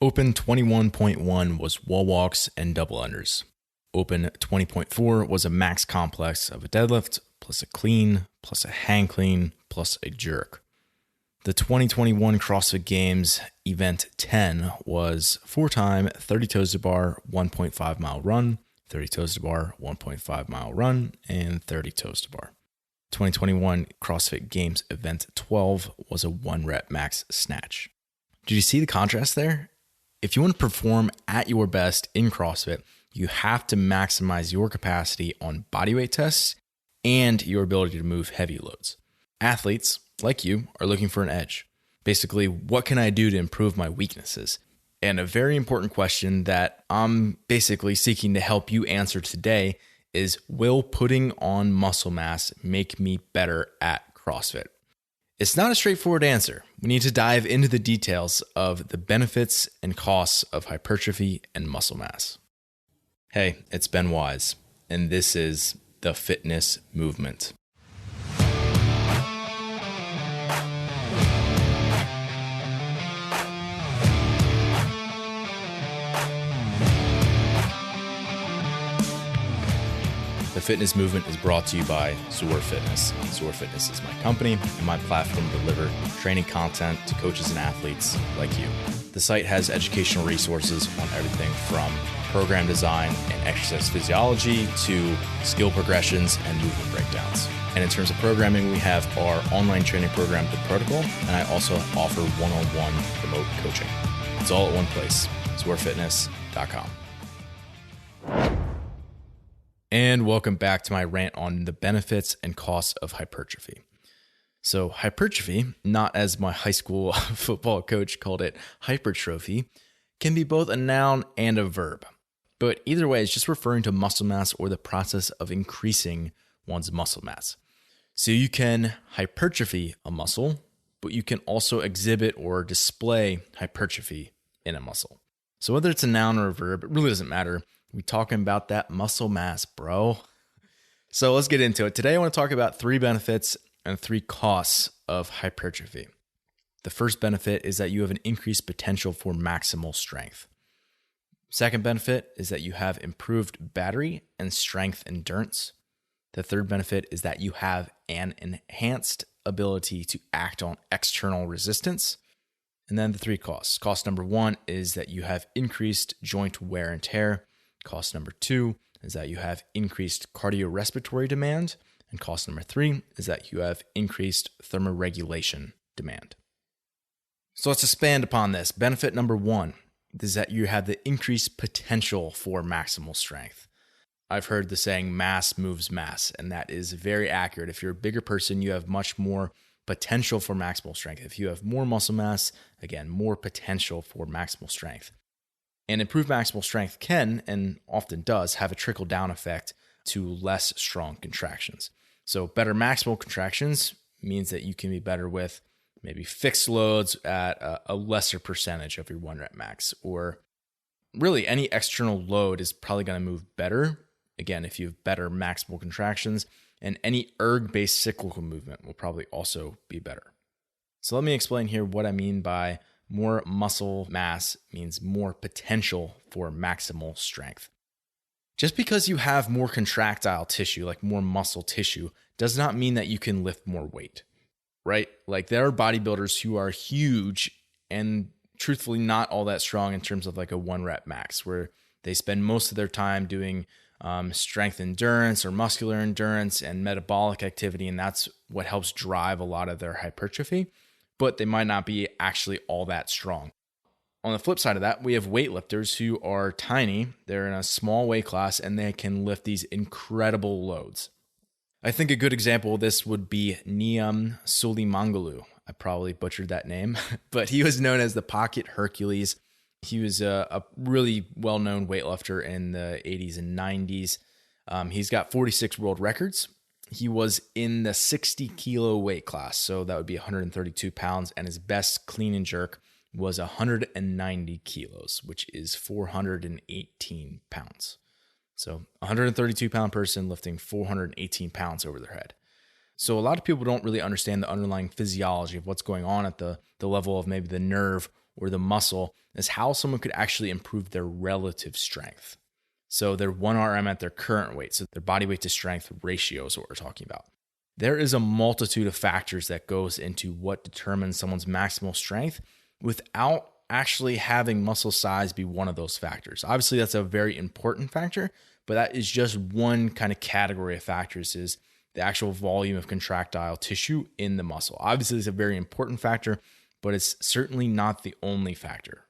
Open 21.1 was wall walks and double unders. Open 20.4 was a max complex of a deadlift, plus a clean, plus a hang clean, plus a jerk. The 2021 CrossFit Games Event 10 was 4-time 30 toes to bar, 1.5 mile run, 30 toes to bar, 1.5 mile run, and 30 toes to bar. 2021 CrossFit Games Event 12 was a 1 rep max snatch. Did you see the contrast there? If you want to perform at your best in CrossFit, you have to maximize your capacity on bodyweight tests and your ability to move heavy loads. Athletes, like you, are looking for an edge. Basically, what can I do to improve my weaknesses? And a very important question that I'm basically seeking to help you answer today is, will putting on muscle mass make me better at CrossFit? It's not a straightforward answer. We need to dive into the details of the benefits and costs of hypertrophy and muscle mass. Hey, it's Ben Wise, and this is The Fitness Movement. The Fitness Movement is brought to you by Zor Fitness. Zor Fitness is my company and my platform to deliver training content to coaches and athletes like you. The site has educational resources on everything from program design and exercise physiology to skill progressions and movement breakdowns. And in terms of programming, we have our online training program, The Protocol, and I also offer one-on-one remote coaching. It's all at one place, zorfitness.com. And welcome back to my rant on the benefits and costs of hypertrophy. So hypertrophy, not as my high school football coach called it, hypertrophy, can be both a noun and a verb. But either way, it's just referring to muscle mass or the process of increasing one's muscle mass. So you can hypertrophy a muscle, but you can also exhibit or display hypertrophy in a muscle. So whether it's a noun or a verb, it really doesn't matter. We're talking about that muscle mass, bro. So let's get into it. Today, I want to talk about 3 benefits and 3 costs of hypertrophy. The first benefit is that you have an increased potential for maximal strength. Second benefit is that you have improved battery and strength endurance. The third benefit is that you have an enhanced ability to act on external resistance. And then the 3 costs. Cost number 1 is that you have increased joint wear and tear. Cost number 2 is that you have increased cardiorespiratory demand. And cost number 3 is that you have increased thermoregulation demand. So let's expand upon this. Benefit number 1 is that you have the increased potential for maximal strength. I've heard the saying mass moves mass, and that is very accurate. If you're a bigger person, you have much more potential for maximal strength. If you have more muscle mass, again, more potential for maximal strength. And improved maximal strength can, and often does, have a trickle-down effect to less strong contractions. So better maximal contractions means that you can be better with maybe fixed loads at a lesser percentage of your 1 rep max, or really any external load is probably going to move better. Again, if you have better maximal contractions, and any erg-based cyclical movement will probably also be better. So let me explain here what I mean by more muscle mass means more potential for maximal strength. Just because you have more contractile tissue, like more muscle tissue, does not mean that you can lift more weight, right? Like there are bodybuilders who are huge and truthfully not all that strong in terms of like a 1 rep max, where they spend most of their time doing strength endurance or muscular endurance and metabolic activity, and that's what helps drive a lot of their hypertrophy, but they might not be actually all that strong. On the flip side of that, we have weightlifters who are tiny, they're in a small weight class, and they can lift these incredible loads. I think a good example of this would be Niam Sulimangalu. I probably butchered that name, but he was known as the Pocket Hercules. He was a really well-known weightlifter in the 80s and 90s. He's got 46 world records. He was in the 60 kilo weight class, so that would be 132 pounds, and his best clean and jerk was 190 kilos, which is 418 pounds. So 132 pound person lifting 418 pounds over their head. So a lot of people don't really understand the underlying physiology of what's going on at the level of maybe the nerve or the muscle is how someone could actually improve their relative strength. So their 1RM at their current weight, so their body weight to strength ratio is what we're talking about. There is a multitude of factors that goes into what determines someone's maximal strength without actually having muscle size be one of those factors. Obviously, that's a very important factor, but that is just one kind of category of factors, is the actual volume of contractile tissue in the muscle. Obviously, it's a very important factor, but it's certainly not the only factor.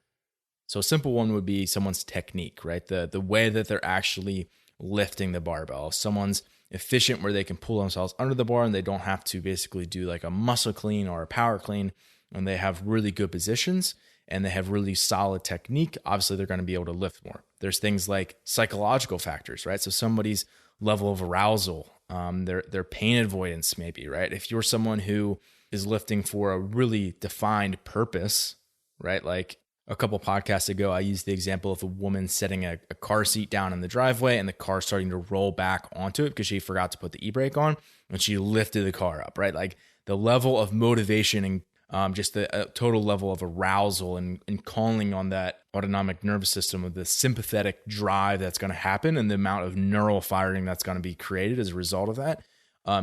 So a simple one would be someone's technique, right? The way that they're actually lifting the barbell. If someone's efficient where they can pull themselves under the bar and they don't have to basically do like a muscle clean or a power clean, and they have really good positions and they have really solid technique, obviously they're going to be able to lift more. There's things like psychological factors, right? So somebody's level of arousal, their pain avoidance maybe, right? If you're someone who is lifting for a really defined purpose, right? Like a couple podcasts ago, I used the example of a woman setting a car seat down in the driveway and the car starting to roll back onto it because she forgot to put the e-brake on and she lifted the car up, right? Like the level of motivation and just the total level of arousal and calling on that autonomic nervous system of the sympathetic drive that's going to happen and the amount of neural firing that's going to be created as a result of that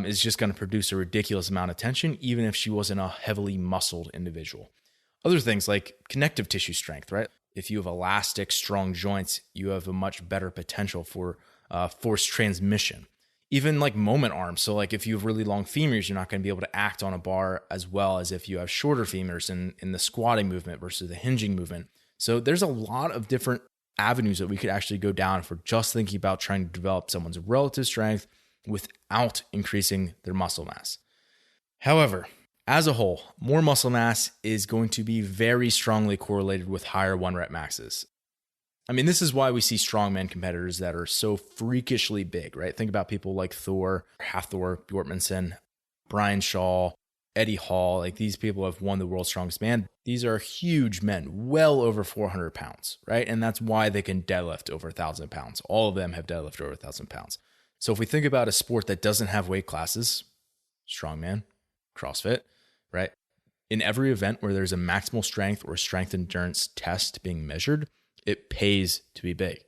is just going to produce a ridiculous amount of tension, even if she wasn't a heavily muscled individual. Other things like connective tissue strength, right? If you have elastic, strong joints, you have a much better potential for force transmission. Even like moment arms. So like if you have really long femurs, you're not going to be able to act on a bar as well as if you have shorter femurs in the squatting movement versus the hinging movement. So there's a lot of different avenues that we could actually go down if we're just thinking about trying to develop someone's relative strength without increasing their muscle mass. However, as a whole, more muscle mass is going to be very strongly correlated with higher 1-rep maxes. I mean, this is why we see strongman competitors that are so freakishly big, right? Think about people like Thor, Hathor, Bjortmanson, Brian Shaw, Eddie Hall. Like these people have won the world's strongest man. These are huge men, well over 400 pounds, right? And that's why they can deadlift over 1,000 pounds. All of them have deadlifted over 1,000 pounds. So if we think about a sport that doesn't have weight classes, strongman, CrossFit, right? In every event where there's a maximal strength or strength endurance test being measured, it pays to be big.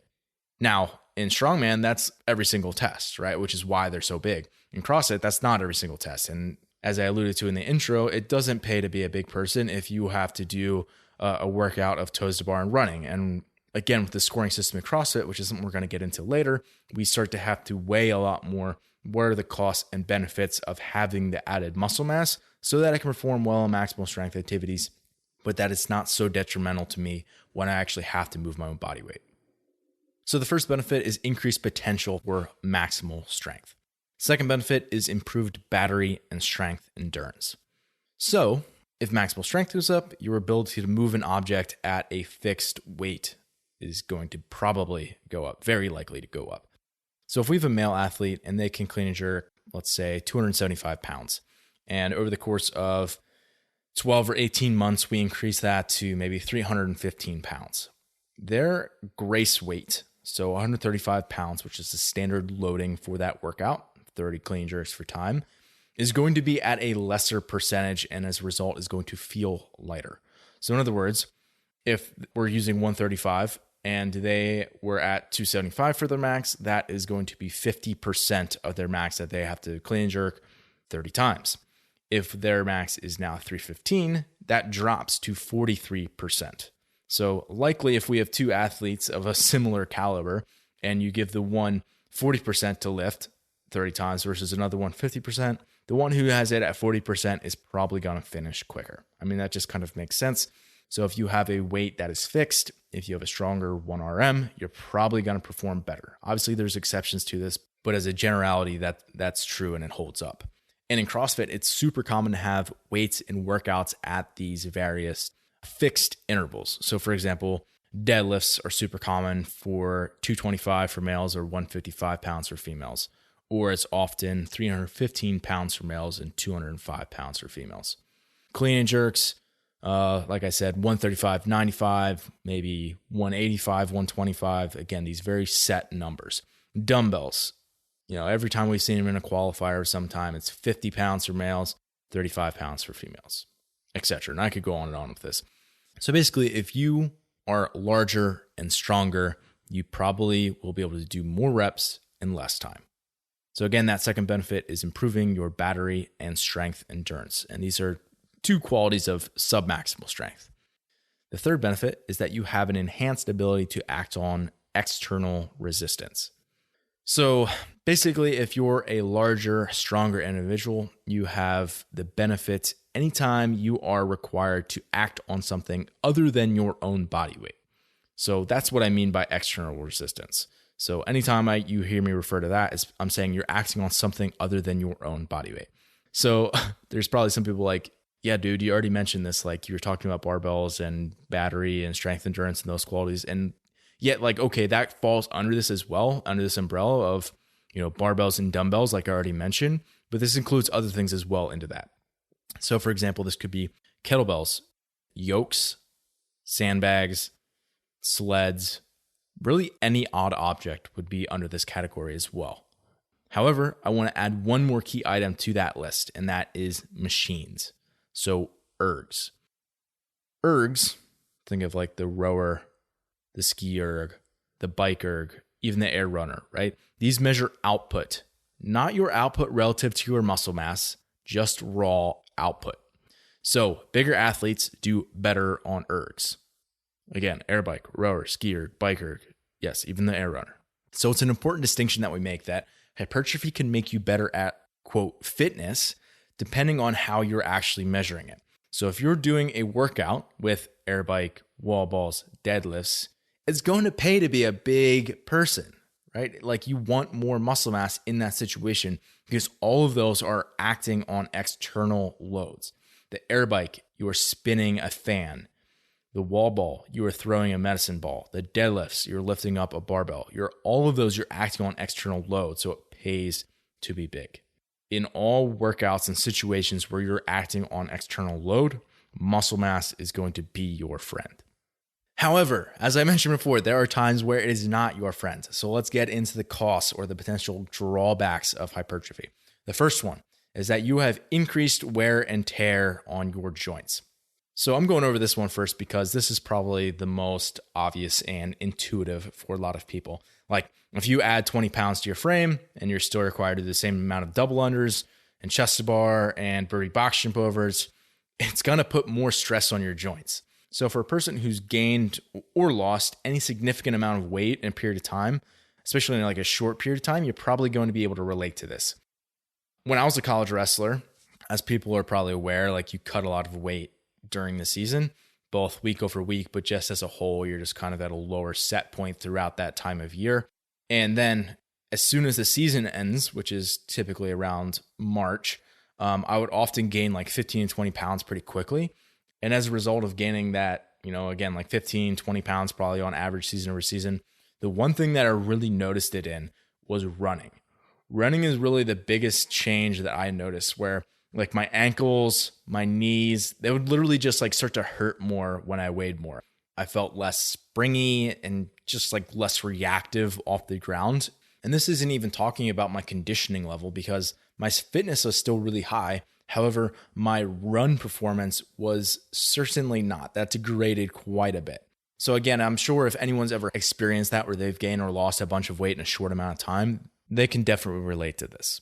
Now, in strongman, that's every single test, right? Which is why they're so big. In CrossFit, that's not every single test. And as I alluded to in the intro, it doesn't pay to be a big person if you have to do a workout of toes to bar and running. And again, with the scoring system in CrossFit, which is something we're going to get into later, we start to have to weigh a lot more what are the costs and benefits of having the added muscle mass so that I can perform well in maximal strength activities, but that it's not so detrimental to me when I actually have to move my own body weight. So the first benefit is increased potential for maximal strength. Second benefit is improved battery and strength endurance. So if maximal strength goes up, your ability to move an object at a fixed weight is going to probably go up, very likely to go up. So if we have a male athlete and they can clean and jerk, let's say 275 pounds, and over the course of 12 or 18 months, we increase that to maybe 315 pounds. Their grace weight, so 135 pounds, which is the standard loading for that workout, 30 clean jerks for time, is going to be at a lesser percentage and as a result is going to feel lighter. So in other words, if we're using 135 and they were at 275 for their max, that is going to be 50% of their max that they have to clean and jerk 30 times. If their max is now 315, that drops to 43%. So likely if we have two athletes of a similar caliber and you give the one 40% to lift 30 times versus another one 50%, the one who has it at 40% is probably going to finish quicker. I mean, that just kind of makes sense. So if you have a weight that is fixed, if you have a stronger 1RM, you're probably going to perform better. Obviously, there's exceptions to this, but as a generality, that's true and it holds up. And in CrossFit, it's super common to have weights and workouts at these various fixed intervals. So for example, deadlifts are super common for 225 for males or 155 pounds for females, or it's often 315 pounds for males and 205 pounds for females. Clean and jerks, like I said, 135, 95, maybe 185, 125. Again, these very set numbers. Dumbbells. Every time we've seen them in a qualifier sometime, it's 50 pounds for males, 35 pounds for females, etc. And I could go on and on with this. So basically, if you are larger and stronger, you probably will be able to do more reps in less time. So again, that second benefit is improving your battery and strength endurance. And these are two qualities of submaximal strength. The third benefit is that you have an enhanced ability to act on external resistance. So basically, if you're a larger, stronger individual, you have the benefit anytime you are required to act on something other than your own body weight. So that's what I mean by external resistance. So anytime you hear me refer to that, I'm saying you're acting on something other than your own body weight. So there's probably some people like, yeah, dude, you already mentioned this. Like you were talking about barbells and battery and strength endurance and those qualities. And yet, like, okay, that falls under this as well, under this umbrella of, barbells and dumbbells, like I already mentioned, but this includes other things as well into that. So for example, this could be kettlebells, yokes, sandbags, sleds, really any odd object would be under this category as well. However, I want to add one more key item to that list, and that is machines. So ergs. Ergs, think of like the rower, the ski erg, the bike erg, even the air runner, right? These measure output, not your output relative to your muscle mass, just raw output. So bigger athletes do better on ergs. Again, air bike, rower, ski erg, bike erg, yes, even the air runner. So it's an important distinction that we make that hypertrophy can make you better at, quote, fitness, depending on how you're actually measuring it. So if you're doing a workout with air bike, wall balls, deadlifts, it's going to pay to be a big person, right? Like you want more muscle mass in that situation because all of those are acting on external loads. The air bike, you are spinning a fan. The wall ball, you are throwing a medicine ball. The deadlifts, you're lifting up a barbell. All of those, you're acting on external load, so it pays to be big. In all workouts and situations where you're acting on external load, muscle mass is going to be your friend. However, as I mentioned before, there are times where it is not your friend. So let's get into the costs or the potential drawbacks of hypertrophy. The first one is that you have increased wear and tear on your joints. So I'm going over this one first because this is probably the most obvious and intuitive for a lot of people. Like if you add 20 pounds to your frame and you're still required to do the same amount of double unders and chest to bar and burpee box jump overs, it's going to put more stress on your joints. So for a person who's gained or lost any significant amount of weight in a period of time, especially in like a short period of time, you're probably going to be able to relate to this. When I was a college wrestler, as people are probably aware, like you cut a lot of weight during the season, both week over week, but just as a whole, you're just kind of at a lower set point throughout that time of year. And then as soon as the season ends, which is typically around March, I would often gain like 15 and 20 pounds pretty quickly. And as a result of gaining that, again, like 15, 20 pounds probably on average season over season, the one thing that I really noticed it in was running. Running is really the biggest change that I noticed where like my ankles, my knees, they would literally just like start to hurt more when I weighed more. I felt less springy and just like less reactive off the ground. And this isn't even talking about my conditioning level because my fitness was still really high. However, my run performance was certainly not. That degraded quite a bit. So again, I'm sure if anyone's ever experienced that where they've gained or lost a bunch of weight in a short amount of time, they can definitely relate to this.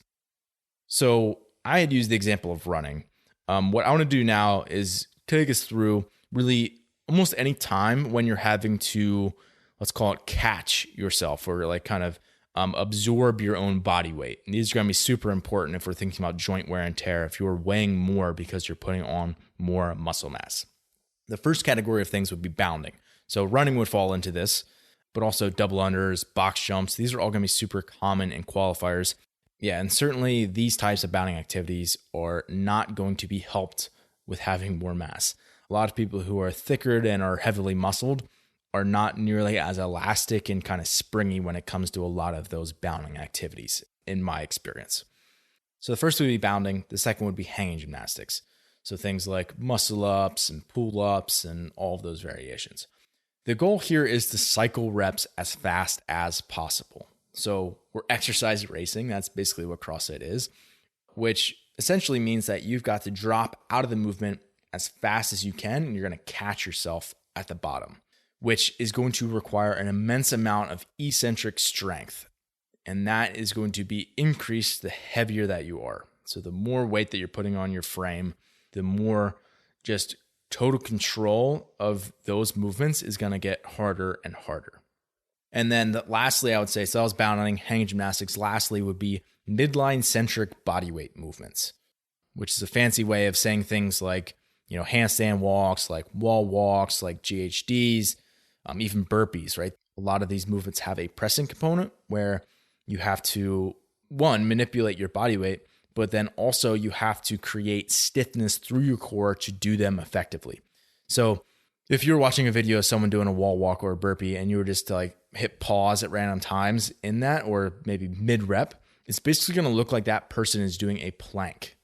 So I had used the example of running. What I want to do now is take us through really almost any time when you're having to, let's call it catch yourself or like kind of absorb your own body weight. And these are going to be super important if we're thinking about joint wear and tear, if you're weighing more because you're putting on more muscle mass. The first category of things would be bounding. So running would fall into this, but also double unders, box jumps. These are all going to be super common in qualifiers. Yeah, and certainly these types of bounding activities are not going to be helped with having more mass. A lot of people who are thicker and are heavily muscled are not nearly as elastic and kind of springy when it comes to a lot of those bounding activities, in my experience. So the first would be bounding. The second would be hanging gymnastics. So things like muscle ups and pull ups and all of those variations. The goal here is to cycle reps as fast as possible. So we're exercise racing. That's basically what CrossFit is, which essentially means that you've got to drop out of the movement as fast as you can, and you're going to catch yourself at the bottom, which is going to require an immense amount of eccentric strength. And that is going to be increased the heavier that you are. So the more weight that you're putting on your frame, the more just total control of those movements is going to get harder and harder. And then lastly, I would say, so that was bounding, hanging gymnastics. Lastly would be midline centric bodyweight movements, which is a fancy way of saying things like, handstand walks, like wall walks, like GHDs, even burpees, right? A lot of these movements have a pressing component where you have to, one, manipulate your body weight, but then also you have to create stiffness through your core to do them effectively. So if you're watching a video of someone doing a wall walk or a burpee and you were just to like hit pause at random times in that, or maybe mid rep, it's basically going to look like that person is doing a plank.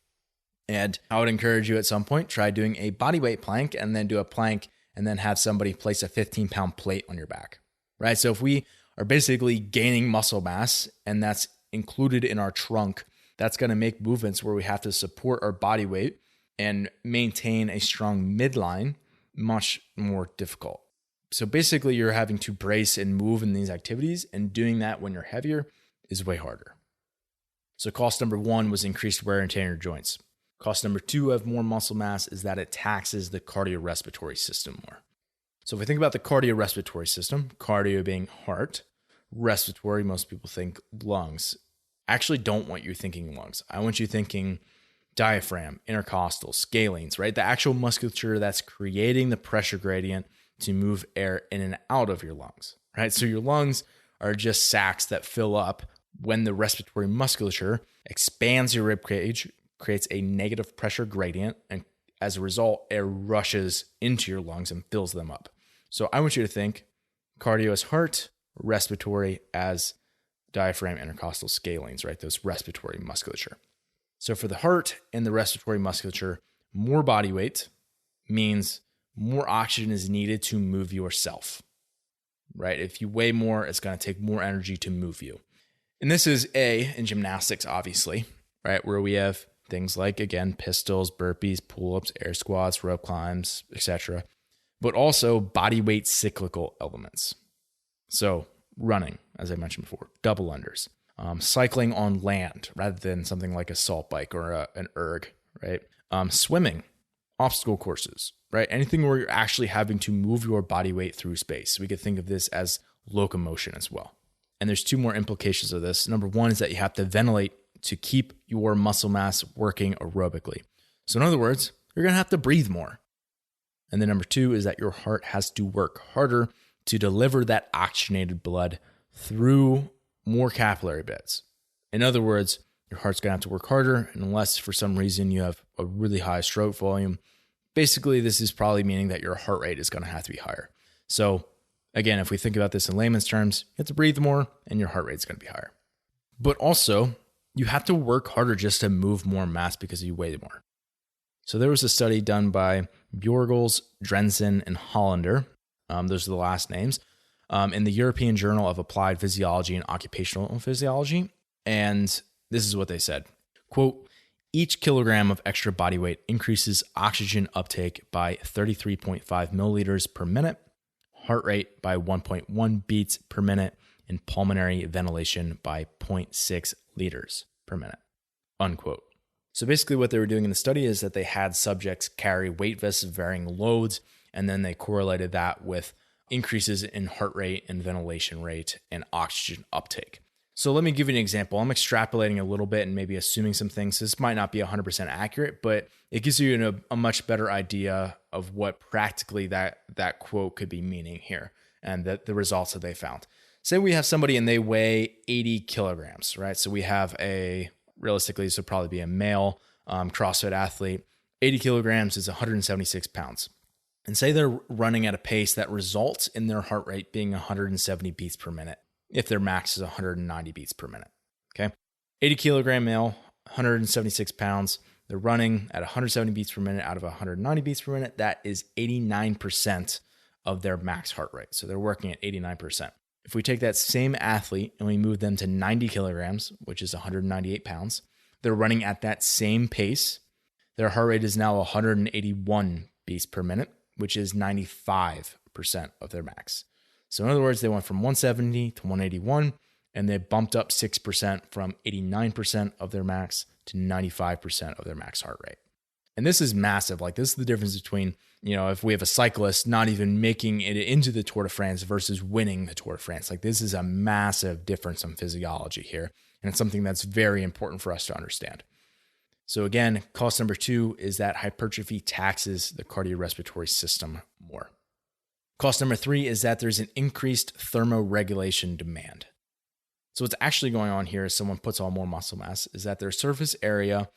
And I would encourage you at some point, try doing a bodyweight plank and then do a plank and then have somebody place a 15-pound plate on your back, right? So if we are basically gaining muscle mass and that's included in our trunk, that's going to make movements where we have to support our body weight and maintain a strong midline much more difficult. So basically you're having to brace and move in these activities, and doing that when you're heavier is way harder. So cost number one was increased wear and tear in your joints. Cost number two of more muscle mass is that it taxes the cardiorespiratory system more. So if we think about the cardiorespiratory system, cardio being heart, respiratory, most people think lungs. I actually don't want you thinking lungs. I want you thinking diaphragm, intercostal, scalenes, right? The actual musculature that's creating the pressure gradient to move air in and out of your lungs, right? So your lungs are just sacs that fill up when the respiratory musculature expands your rib cage, creates a negative pressure gradient, and as a result, air rushes into your lungs and fills them up. So I want you to think cardio as heart, respiratory as diaphragm, intercostal, scalenes, right? Those respiratory musculature. So for the heart and the respiratory musculature, more body weight means more oxygen is needed to move yourself, right? If you weigh more, it's going to take more energy to move you. And this is in gymnastics, obviously, right? Where we have things like, again, pistols, burpees, pull-ups, air squats, rope climbs, etc. But also body weight cyclical elements. So running, as I mentioned before, double unders, cycling on land rather than something like a salt bike or an erg, right? Swimming, obstacle courses, right? Anything where you're actually having to move your body weight through space. We could think of this as locomotion as well. And there's two more implications of this. Number one is that you have to ventilate to keep your muscle mass working aerobically. So in other words, you're going to have to breathe more. And then number two is that your heart has to work harder to deliver that oxygenated blood through more capillary beds. In other words, your heart's going to have to work harder, and unless for some reason you have a really high stroke volume, basically this is probably meaning that your heart rate is going to have to be higher. So again, if we think about this in layman's terms, you have to breathe more and your heart rate is going to be higher. But also, you have to work harder just to move more mass because you weigh more. So there was a study done by Bjorgels, Drensen, and Hollander. Those are the last names. In the European Journal of Applied Physiology and Occupational Physiology. And this is what they said. Quote, each kilogram of extra body weight increases oxygen uptake by 33.5 milliliters per minute, heart rate by 1.1 beats per minute, and pulmonary ventilation by 0.6 liters per minute, unquote. So basically what they were doing in the study is that they had subjects carry weight vests of varying loads, and then they correlated that with increases in heart rate and ventilation rate and oxygen uptake. So let me give you an example. I'm extrapolating a little bit and maybe assuming some things. This might not be 100% accurate, but it gives you a much better idea of what practically that quote could be meaning here and the results that they found. Say we have somebody and they weigh 80 kilograms, right? So we have realistically, this would probably be a male CrossFit athlete. 80 kilograms is 176 pounds. And say they're running at a pace that results in their heart rate being 170 beats per minute, if their max is 190 beats per minute, okay? 80 kilogram male, 176 pounds. They're running at 170 beats per minute out of 190 beats per minute. That is 89% of their max heart rate. So they're working at 89%. If we take that same athlete and we move them to 90 kilograms, which is 198 pounds, they're running at that same pace. Their heart rate is now 181 beats per minute, which is 95% of their max. So in other words, they went from 170 to 181, and they bumped up 6% from 89% of their max to 95% of their max heart rate. And this is massive. Like, this is the difference between, if we have a cyclist not even making it into the Tour de France versus winning the Tour de France. Like, this is a massive difference in physiology here. And it's something that's very important for us to understand. So again, cost number 2 is that hypertrophy taxes the cardiorespiratory system more. Cost number 3 is that there's an increased thermoregulation demand. So what's actually going on here is someone puts on more muscle mass is that their surface area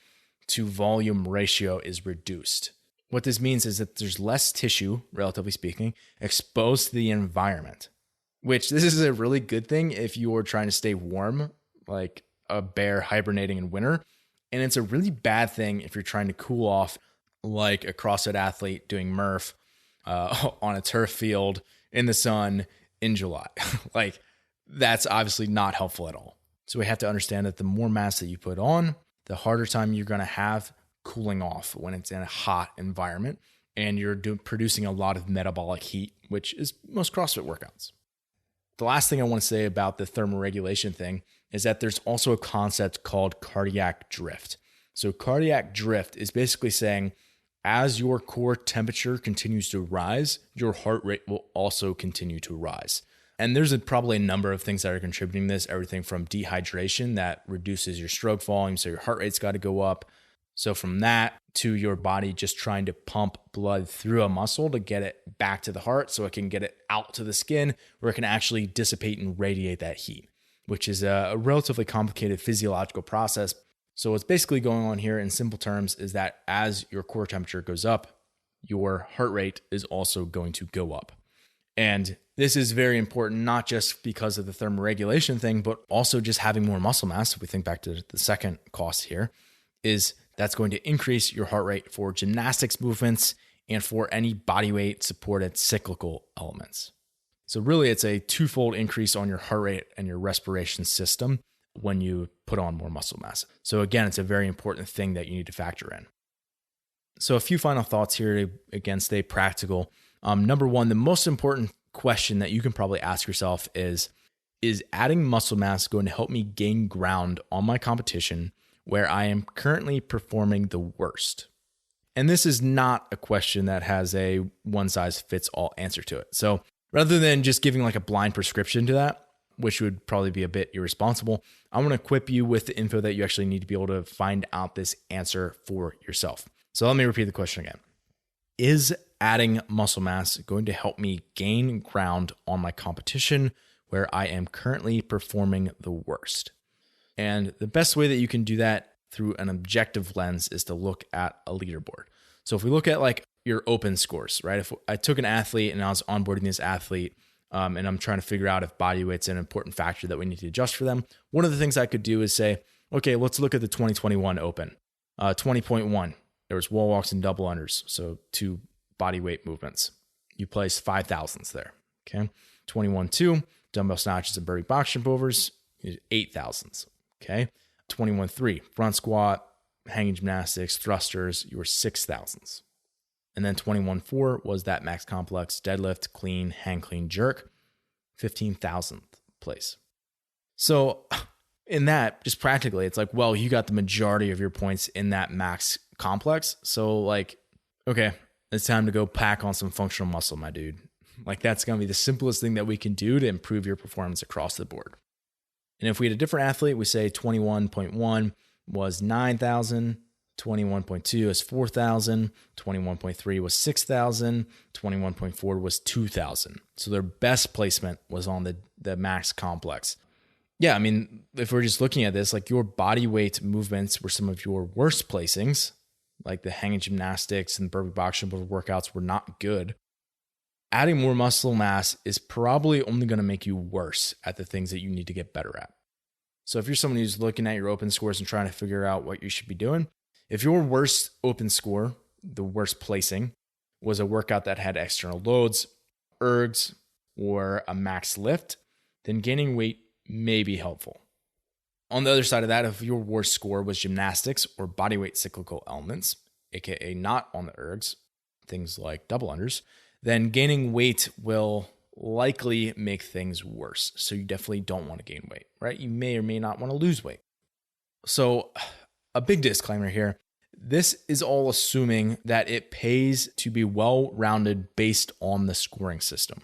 to volume ratio is reduced. What this means is that there's less tissue, relatively speaking, exposed to the environment, which this is a really good thing if you are trying to stay warm, like a bear hibernating in winter. And it's a really bad thing if you're trying to cool off, like a CrossFit athlete doing Murph on a turf field in the sun in July. Like, that's obviously not helpful at all. So we have to understand that the more mass that you put on, the harder time you're going to have cooling off when it's in a hot environment and you're producing a lot of metabolic heat, which is most CrossFit workouts. The last thing I want to say about the thermoregulation thing is that there's also a concept called cardiac drift. So cardiac drift is basically saying as your core temperature continues to rise, your heart rate will also continue to rise. And there's probably a number of things that are contributing to this, everything from dehydration that reduces your stroke volume, so your heart rate's got to go up. So from that to your body just trying to pump blood through a muscle to get it back to the heart so it can get it out to the skin where it can actually dissipate and radiate that heat, which is a relatively complicated physiological process. So what's basically going on here in simple terms is that as your core temperature goes up, your heart rate is also going to go up. And this is very important, not just because of the thermoregulation thing, but also just having more muscle mass. If we think back to the second cost here, is that's going to increase your heart rate for gymnastics movements and for any body weight supported cyclical elements. So really, it's a twofold increase on your heart rate and your respiration system when you put on more muscle mass. So again, it's a very important thing that you need to factor in. So a few final thoughts here to, again, stay practical. Number one, the most important question that you can probably ask yourself is adding muscle mass going to help me gain ground on my competition where I am currently performing the worst? And this is not a question that has a one-size-fits-all answer to it. So rather than just giving like a blind prescription to that, which would probably be a bit irresponsible, I want to equip you with the info that you actually need to be able to find out this answer for yourself. So let me repeat the question again. Is adding muscle mass going to help me gain ground on my competition where I am currently performing the worst? And the best way that you can do that through an objective lens is to look at a leaderboard. So if we look at like your open scores, right? If I took an athlete and I was onboarding this athlete and I'm trying to figure out if body weight's an important factor that we need to adjust for them, one of the things I could do is say, okay, let's look at the 2021 open. 20.1, there was wall walks and double unders, so 2 body weight movements. You placed 5,000s there, okay? 21.2, dumbbell snatches and burpee box jump overs, 8,000s, okay? 21.3, front squat, hanging gymnastics, thrusters, you were 6,000s. And then 21.4 was that max complex deadlift, clean, hang clean, jerk, 15,000th place. So in that, just practically, it's like, well, you got the majority of your points in that max complex. So like, okay, it's time to go pack on some functional muscle, my dude. Like that's going to be the simplest thing that we can do to improve your performance across the board. And if we had a different athlete, we say 21.1 was 9,000, 21.2 is 4,000, 21.3 was 6,000, 21.4 was 2,000. So their best placement was on the max complex. Yeah, I mean, if we're just looking at this, like your body weight movements were some of your worst placings, like the hanging gymnastics and burpee box jump workouts were not good. Adding more muscle mass is probably only going to make you worse at the things that you need to get better at. So if you're someone who's looking at your open scores and trying to figure out what you should be doing, if your worst open score, the worst placing, was a workout that had external loads, ergs, or a max lift, then gaining weight may be helpful. On the other side of that, if your worst score was gymnastics or bodyweight cyclical elements, aka not on the ergs, things like double unders, then gaining weight will likely make things worse. So you definitely don't want to gain weight, right? You may or may not want to lose weight. So a big disclaimer here. This is all assuming that it pays to be well-rounded based on the scoring system.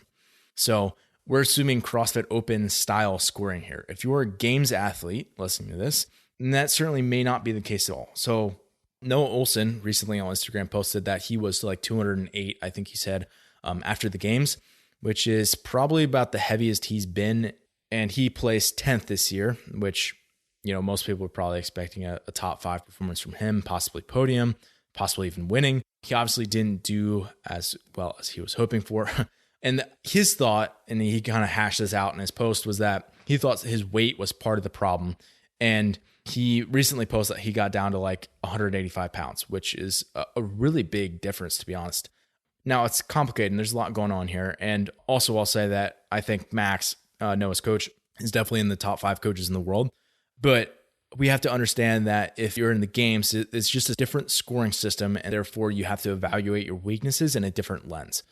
So we're assuming CrossFit Open style scoring here. If you're a games athlete listening to this, then that certainly may not be the case at all. So Noah Olson recently on Instagram posted that he was like 208, I think he said, after the games, which is probably about the heaviest he's been. And he placed 10th this year, which, most people were probably expecting a top 5 performance from him, possibly podium, possibly even winning. He obviously didn't do as well as he was hoping for. And his thought, and he kind of hashed this out in his post, was that he thought his weight was part of the problem. And he recently posted that he got down to like 185 pounds, which is a really big difference, to be honest. Now, it's complicated and there's a lot going on here. And also, I'll say that I think Max, Noah's coach, is definitely in the top 5 coaches in the world. But we have to understand that if you're in the games, it's just a different scoring system. And therefore, you have to evaluate your weaknesses in a different lens.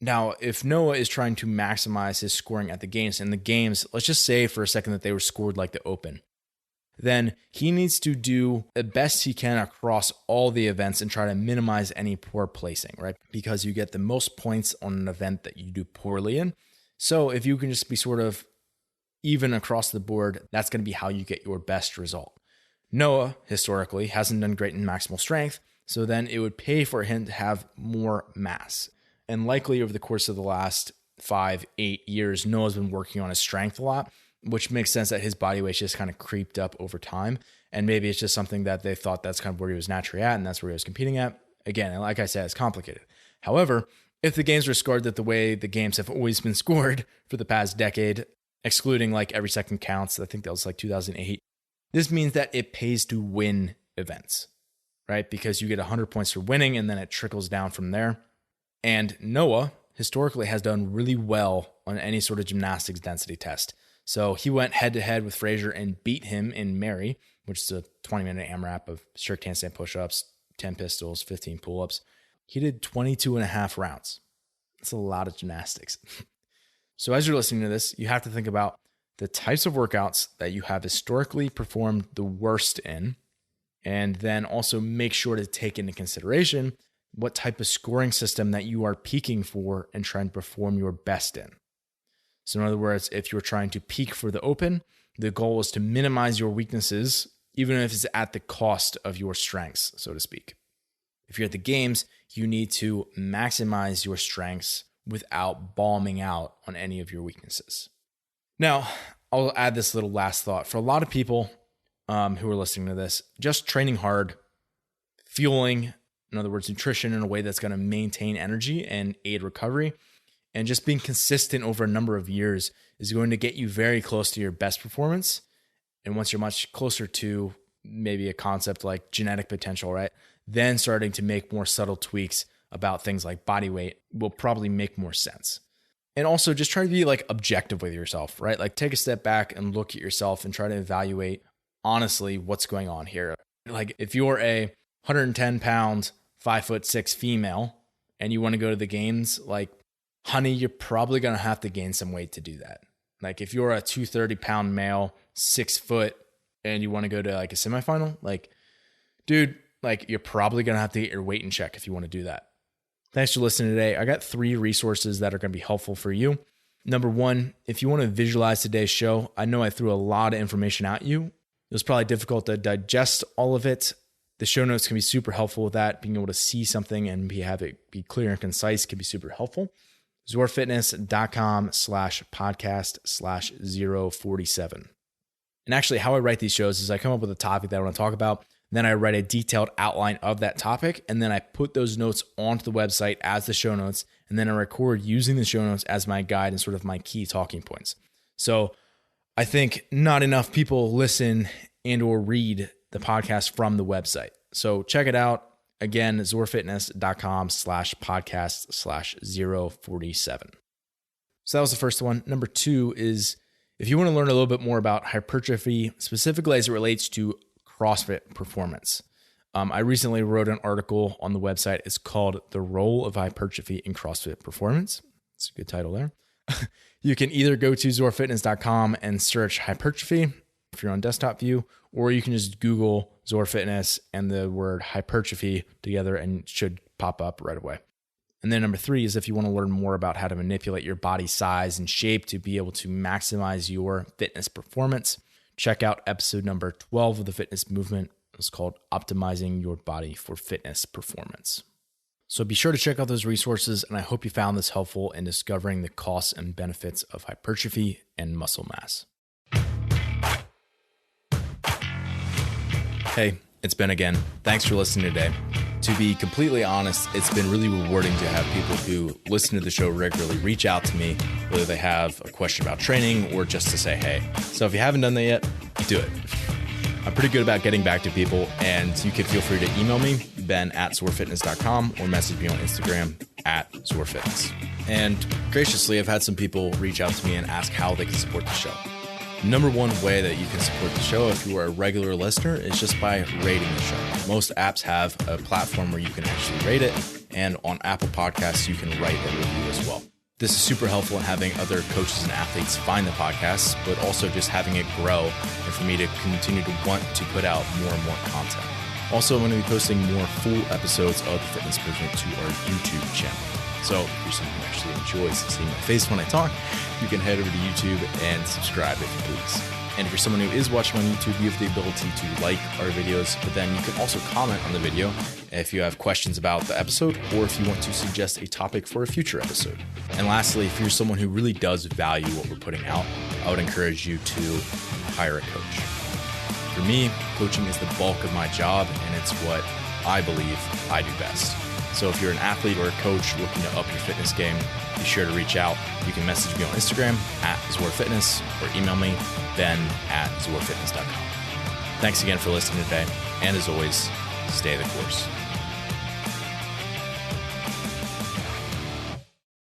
Now, if Noah is trying to maximize his scoring at the games, and the games, let's just say for a second that they were scored like the Open, then he needs to do the best he can across all the events and try to minimize any poor placing, right? Because you get the most points on an event that you do poorly in. So if you can just be sort of even across the board, that's going to be how you get your best result. Noah, historically, hasn't done great in maximal strength, so then it would pay for him to have more mass. And likely over the course of the last 5-8 years, Noah's been working on his strength a lot, which makes sense that his body weight just kind of creeped up over time. And maybe it's just something that they thought that's kind of where he was naturally at and that's where he was competing at. Again, like I said, it's complicated. However, if the games were scored that the way the games have always been scored for the past decade, excluding like every second counts, I think that was like 2008, this means that it pays to win events, right? Because you get 100 points for winning and then it trickles down from there. And Noah historically has done really well on any sort of gymnastics density test. So he went head to head with Fraser and beat him in Mary, which is a 20-minute AMRAP of strict handstand push-ups, 10 pistols, 15 pull-ups. He did 22 and a half rounds. That's a lot of gymnastics. So as you're listening to this, you have to think about the types of workouts that you have historically performed the worst in, and then also make sure to take into consideration what type of scoring system that you are peaking for and trying to perform your best in. So in other words, if you're trying to peak for the Open, the goal is to minimize your weaknesses, even if it's at the cost of your strengths, so to speak. If you're at the games, you need to maximize your strengths without bombing out on any of your weaknesses. Now, I'll add this little last thought. For a lot of people who are listening to this, just training hard, fueling, in other words, nutrition in a way that's going to maintain energy and aid recovery, and just being consistent over a number of years is going to get you very close to your best performance. And once you're much closer to maybe a concept like genetic potential, right, then starting to make more subtle tweaks about things like body weight will probably make more sense. And also just try to be like objective with yourself, right? Like take a step back and look at yourself and try to evaluate honestly what's going on here. Like if you're a 110 pound, 5'6" female and you want to go to the games, like, honey, you're probably going to have to gain some weight to do that. Like if you're a 230 pound male, 6 foot, and you want to go to like a semifinal, like, dude, like you're probably going to have to get your weight in check if you want to do that. Thanks for listening today. I got 3 resources that are going to be helpful for you. Number 1, if you want to visualize today's show, I know I threw a lot of information at you. It was probably difficult to digest all of it. The show notes can be super helpful with that. Being able to see something and have it be clear and concise can be super helpful. zorfitness.com/podcast/047. And actually how I write these shows is I come up with a topic that I want to talk about. Then I write a detailed outline of that topic. And then I put those notes onto the website as the show notes. And then I record using the show notes as my guide and sort of my key talking points. So I think not enough people listen and or read the podcast from the website. So check it out. Again, zorfitness.com/podcast/047. So that was the first one. Number 2 is if you want to learn a little bit more about hypertrophy, specifically as it relates to CrossFit performance. I recently wrote an article on the website. It's called The Role of Hypertrophy in CrossFit Performance. It's a good title there. You can either go to zorfitness.com and search hypertrophy if you're on desktop view, or you can just Google Zor Fitness and the word hypertrophy together and it should pop up right away. And then number 3 is if you want to learn more about how to manipulate your body size and shape to be able to maximize your fitness performance, check out episode number 12 of the Fitness Movement. It's called Optimizing Your Body for Fitness Performance. So be sure to check out those resources, and I hope you found this helpful in discovering the costs and benefits of hypertrophy and muscle mass. Hey, it's Ben again. Thanks for listening today. To be completely honest, it's been really rewarding to have people who listen to the show regularly reach out to me, whether they have a question about training or just to say hey. So if you haven't done that yet, do it. I'm pretty good about getting back to people, and you can feel free to email me, ben@zorfitness.com, or message me on Instagram @zorfitness. And graciously, I've had some people reach out to me and ask how they can support the show. Number one way that you can support the show if you are a regular listener is just by rating the show. Most apps have a platform where you can actually rate it, and on Apple Podcasts, you can write a review as well. This is super helpful in having other coaches and athletes find the podcast, but also just having it grow and for me to continue to want to put out more and more content. Also, I'm going to be posting more full episodes of the Fitness Movement to our YouTube channel. So if you're someone who actually enjoys seeing my face when I talk, you can head over to YouTube and subscribe if you please. And if you're someone who is watching on YouTube, you have the ability to like our videos, but then you can also comment on the video if you have questions about the episode or if you want to suggest a topic for a future episode. And lastly, if you're someone who really does value what we're putting out, I would encourage you to hire a coach. For me, coaching is the bulk of my job, and it's what I believe I do best. So if you're an athlete or a coach looking to up your fitness game, be sure to reach out. You can message me on Instagram @ZorFitness or email me, ben@zorfitness.com. Thanks again for listening today. And as always, stay the course.